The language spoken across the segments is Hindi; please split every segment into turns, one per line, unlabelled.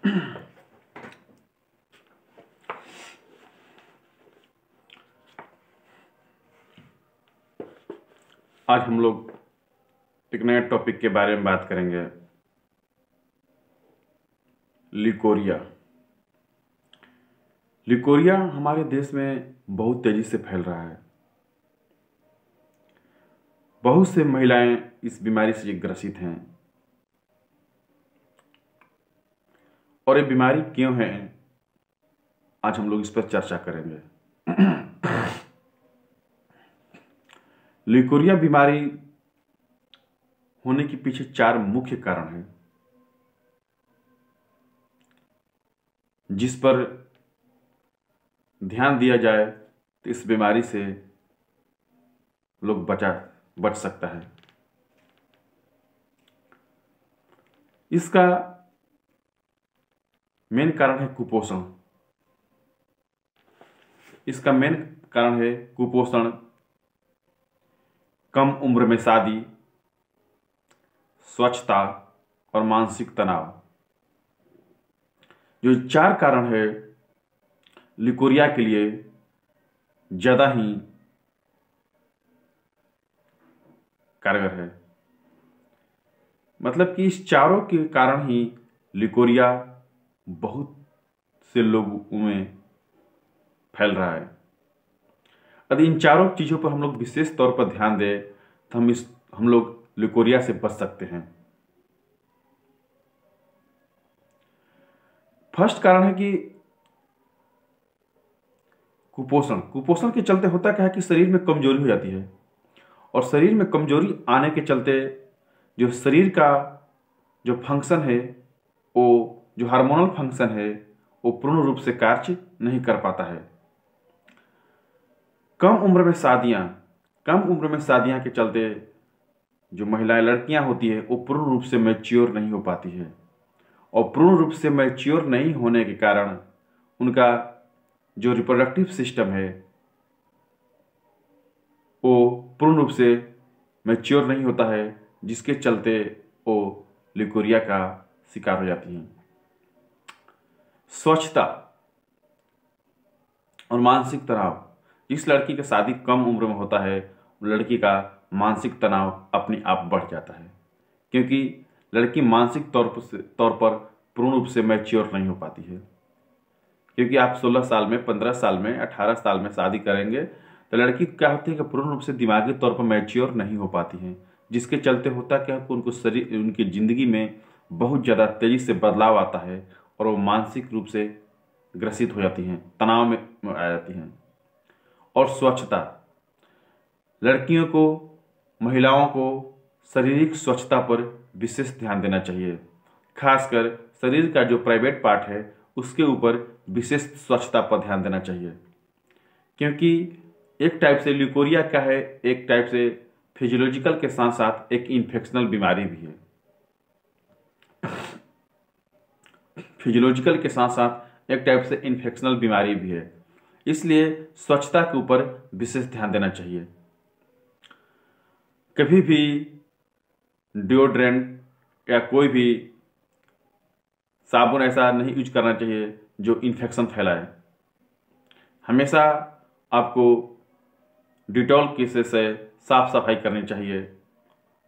आज हम लोग एक नए टॉपिक के बारे में बात करेंगे, लिकोरिया। लिकोरिया हमारे देश में बहुत तेजी से फैल रहा है। बहुत से महिलाएं इस बीमारी से ग्रसित हैं। और ये बीमारी क्यों है, आज हम लोग इस पर चर्चा करेंगे। लिकोरिया बीमारी होने के पीछे 4 मुख्य कारण हैं, जिस पर ध्यान दिया जाए तो इस बीमारी से लोग बच सकता है। इसका मेन कारण है कुपोषण। इसका मेन कारण है कुपोषण, कम उम्र में शादी, स्वच्छता और मानसिक तनाव। जो 4 कारण है लिकोरिया के लिए ज्यादा ही कारगर है। मतलब कि इस चारों के कारण ही लिकोरिया बहुत से लोगों में फैल रहा है। यदि इन चारों चीजों पर हम लोग विशेष तौर पर ध्यान दें तो हम लोग लिकोरिया से बच सकते हैं। फर्स्ट कारण है कि कुपोषण के चलते होता क्या है कि शरीर में कमजोरी हो जाती है, और शरीर में कमजोरी आने के चलते जो शरीर का जो फंक्शन है, वो जो हार्मोनल फंक्शन है, वो पूर्ण रूप से कार्य नहीं कर पाता है। कम उम्र में शादियां के चलते जो महिलाएं लड़कियां होती है वो पूर्ण रूप से मैच्योर नहीं हो पाती है, और पूर्ण रूप से मैच्योर नहीं होने के कारण उनका जो रिप्रोडक्टिव सिस्टम है वो पूर्ण रूप से मैच्योर नहीं होता है, जिसके चलते वो लिकोरिया का शिकार हो जाती हैं। स्वच्छता और मानसिक तनाव। जिस लड़की का शादी कम उम्र में होता है, लड़की का मानसिक तनाव अपने आप बढ़ जाता है, क्योंकि लड़की मानसिक तौर पर पूर्ण रूप से मैच्योर नहीं हो पाती है। क्योंकि आप 16 साल में, 15 साल में, 18 साल में शादी करेंगे तो लड़की क्या होती है कि पूर्ण रूप से दिमागी तौर पर मैच्योर नहीं हो पाती है, जिसके चलते होता क्या है कि उनकी जिंदगी में बहुत ज़्यादा तेजी से बदलाव आता है और वो मानसिक रूप से ग्रसित हो जाती हैं, तनाव में आ जाती हैं। और स्वच्छता, लड़कियों को, महिलाओं को शारीरिक स्वच्छता पर विशेष ध्यान देना चाहिए। खासकर शरीर का जो प्राइवेट पार्ट है उसके ऊपर विशेष स्वच्छता पर ध्यान देना चाहिए, क्योंकि एक टाइप से लिकोरिया क्या है, एक टाइप से फिजियोलॉजिकल के साथ साथ एक इन्फेक्शनल बीमारी भी है। फिजियोलॉजिकल के साथ साथ एक टाइप से इन्फेक्शनल बीमारी भी है, इसलिए स्वच्छता के ऊपर विशेष ध्यान देना चाहिए। कभी भी डिओड्रेंट या कोई भी साबुन ऐसा नहीं यूज करना चाहिए जो इन्फेक्शन फैलाए। हमेशा आपको डिटॉल के से साफ सफाई करनी चाहिए,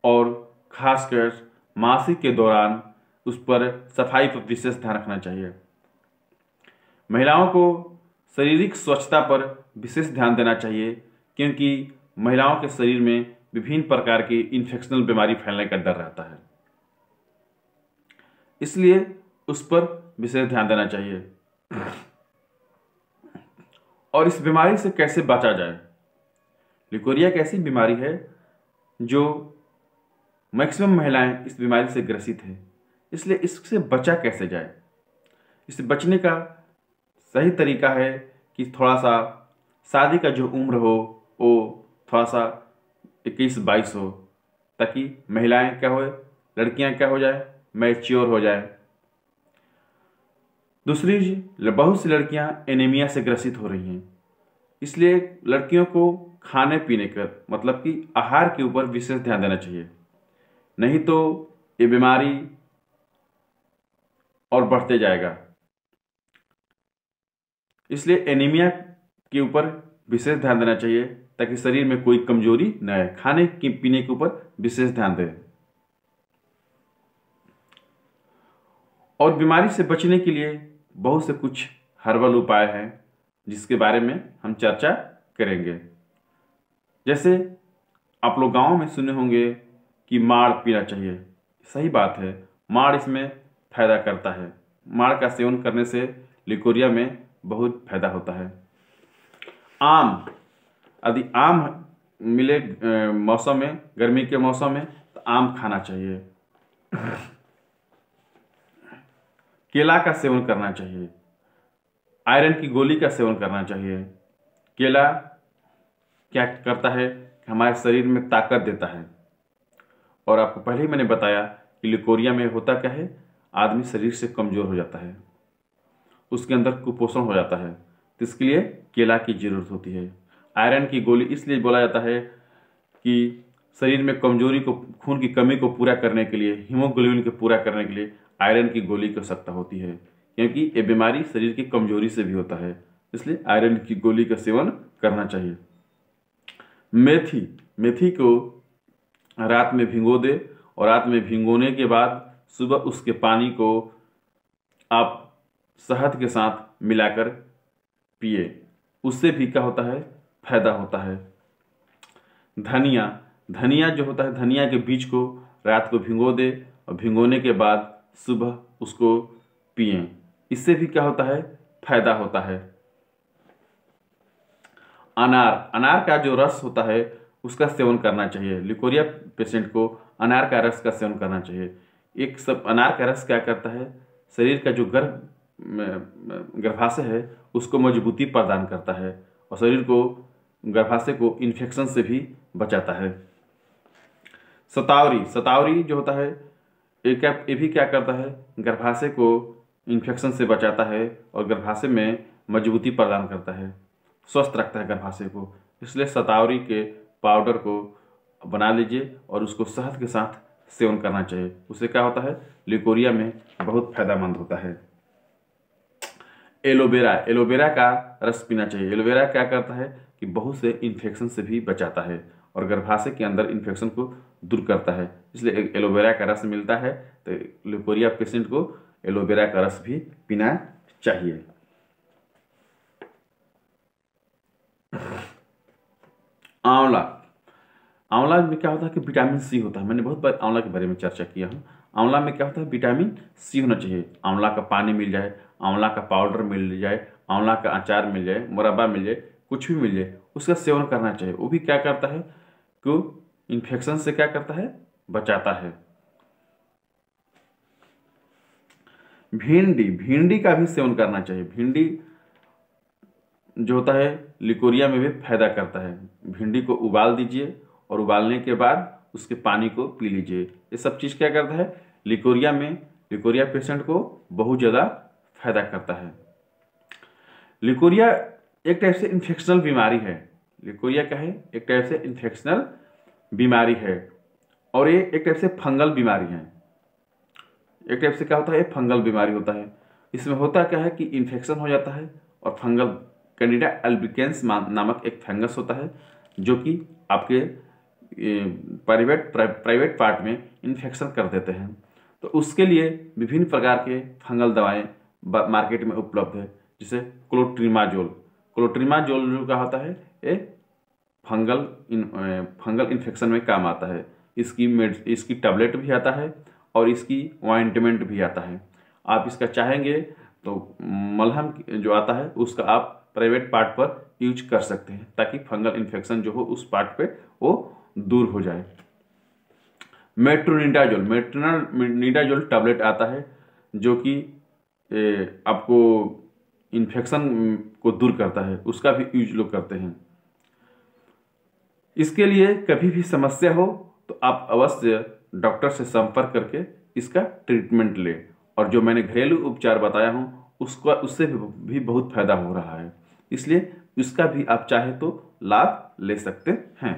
और खासकर मासिक के दौरान उस पर सफाई पर विशेष ध्यान रखना चाहिए। महिलाओं को शारीरिक स्वच्छता पर विशेष ध्यान देना चाहिए, क्योंकि महिलाओं के शरीर में विभिन्न प्रकार की इन्फेक्शनल बीमारी फैलने का डर रहता है, इसलिए उस पर विशेष ध्यान देना चाहिए। और इस बीमारी से कैसे बचा जाए? लिकोरिया एक ऐसी बीमारी है जो मैक्सिमम महिलाएं इस बीमारी से ग्रसित है, इसलिए इससे बचा कैसे जाए? इससे बचने का सही तरीका है कि थोड़ा सा शादी का जो उम्र हो वो थोड़ा सा 21-22 हो, ताकि महिलाएं क्या हो, लड़कियां क्या हो जाए, मैच्योर हो जाए। दूसरी, बहुत सी लड़कियां एनीमिया से ग्रसित हो रही हैं, इसलिए लड़कियों को खाने पीने का मतलब कि आहार के ऊपर विशेष ध्यान देना चाहिए, नहीं तो ये बीमारी और बढ़ते जाएगा। इसलिए एनीमिया के ऊपर विशेष ध्यान देना चाहिए ताकि शरीर में कोई कमजोरी न आए। खाने पीने के ऊपर विशेष ध्यान दें। और बीमारी से बचने के लिए बहुत से कुछ हर्बल उपाय हैं जिसके बारे में हम चर्चा करेंगे। जैसे आप लोग गांव में सुने होंगे कि माड़ पीना चाहिए। सही बात है, माड़ इसमें फायदा करता है। माड़ का सेवन करने से लिकोरिया में बहुत फायदा होता है। आम, यदि आम मिले मौसम में, गर्मी के मौसम में, तो आम खाना चाहिए। केला का सेवन करना चाहिए। आयरन की गोली का सेवन करना चाहिए। केला क्या करता है कि हमारे शरीर में ताकत देता है। और आपको पहले ही मैंने बताया कि लिकोरिया में होता क्या है, आदमी शरीर से कमजोर हो जाता है, उसके अंदर कुपोषण हो जाता है, तो इसके लिए केला की जरूरत होती है। आयरन की गोली इसलिए बोला जाता है कि शरीर में कमजोरी को, खून की कमी को पूरा करने के लिए, हीमोग्लोबिन को पूरा करने के लिए आयरन की गोली की आवश्यकता होती है, क्योंकि ये बीमारी शरीर की कमजोरी से भी होता है। इसलिए आयरन की गोली का सेवन करना चाहिए। मेथी को रात में भिगो दे और रात में भिगोने के बाद सुबह उसके पानी को आप शहद के साथ मिलाकर पिए। उससे भी क्या होता है, फायदा होता है। धनिया जो होता है, धनिया के बीज को रात को भिगो दे और भिगोने के बाद सुबह उसको पिए। इससे भी क्या होता है, फायदा होता है। अनार का जो रस होता है उसका सेवन करना चाहिए। लिकोरिया पेशेंट को अनार का रस का सेवन करना चाहिए। एक सब अनार का रस क्या करता है, शरीर का जो गर्भाशय है उसको मजबूती प्रदान करता है और शरीर को, गर्भाशय को इन्फेक्शन से भी बचाता है। सतावरी जो होता है ये भी क्या करता है, गर्भाशय को इन्फेक्शन से बचाता है और गर्भाशय में मजबूती प्रदान करता है, स्वस्थ रखता है गर्भाशय को। इसलिए सतावरी के पाउडर को बना लीजिए और उसको शहद के साथ सेवन करना चाहिए। उससे क्या होता है, लिकोरिया में बहुत फायदेमंद होता है। एलोवेरा का रस पीना चाहिए। एलोवेरा क्या करता है कि बहुत से इन्फेक्शन से भी बचाता है और गर्भाशय के अंदर इन्फेक्शन को दूर करता है। इसलिए एलोवेरा का रस मिलता है तो लिकोरिया पेशेंट को एलोवेरा का रस भी पीना चाहिए। आंवला में क्या होता है कि विटामिन सी होता है। मैंने बहुत बार आंवला के बारे में चर्चा किया हूँ। आंवला में क्या होता है, विटामिन सी होना चाहिए। आंवला का पानी मिल जाए, आंवला का पाउडर मिल जाए, आंवला का अचार मिल जाए, मुरब्बा मिल जाए, कुछ भी मिल जाए, उसका सेवन करना चाहिए। वो भी क्या करता है कि इन्फेक्शन से क्या करता है, बचाता है। भिंडी का भी सेवन करना चाहिए। भिंडी जो होता है लिकोरिया में भी फायदा करता है। भिंडी को उबाल दीजिए और उबालने के बाद उसके पानी को पी लीजिए। ये सब चीज़ क्या करता है, लिकोरिया पेशेंट को बहुत ज़्यादा फायदा करता है। लिकोरिया एक टाइप से इन्फेक्शनल बीमारी है। लिकोरिया क्या है, एक टाइप से इन्फेक्शनल बीमारी है और ये एक टाइप से फंगल बीमारी है। एक टाइप से क्या होता है, फंगल बीमारी होता है। इसमें होता क्या है कि इन्फेक्शन हो जाता है और फंगल कैंडिडा अल्बिकेंस नामक एक फंगस होता है जो कि आपके प्राइवेट पार्ट में इन्फेक्शन कर देते हैं। तो उसके लिए विभिन्न प्रकार के फंगल दवाएं मार्केट में उपलब्ध है, जैसे क्लोट्रीमाजोल जो का होता है, ये फंगल इन्फेक्शन में काम आता है। इसकी टैबलेट भी आता है और इसकी ऑइंटमेंट भी आता है। आप इसका चाहेंगे तो मलहम जो आता है उसका आप प्राइवेट पार्ट पर यूज कर सकते हैं ताकि फंगल इन्फेक्शन जो हो उस पार्ट पे वो दूर हो जाए। मेट्रोनिडाजोल टैबलेट आता है जो कि आपको इन्फेक्शन को दूर करता है, उसका भी यूज लोग करते हैं। इसके लिए कभी भी समस्या हो तो आप अवश्य डॉक्टर से संपर्क करके इसका ट्रीटमेंट लें और जो मैंने घरेलू उपचार बताया हूँ उससे भी बहुत फायदा हो रहा है। इसलिए इसका भी आप चाहे तो लाभ ले सकते हैं।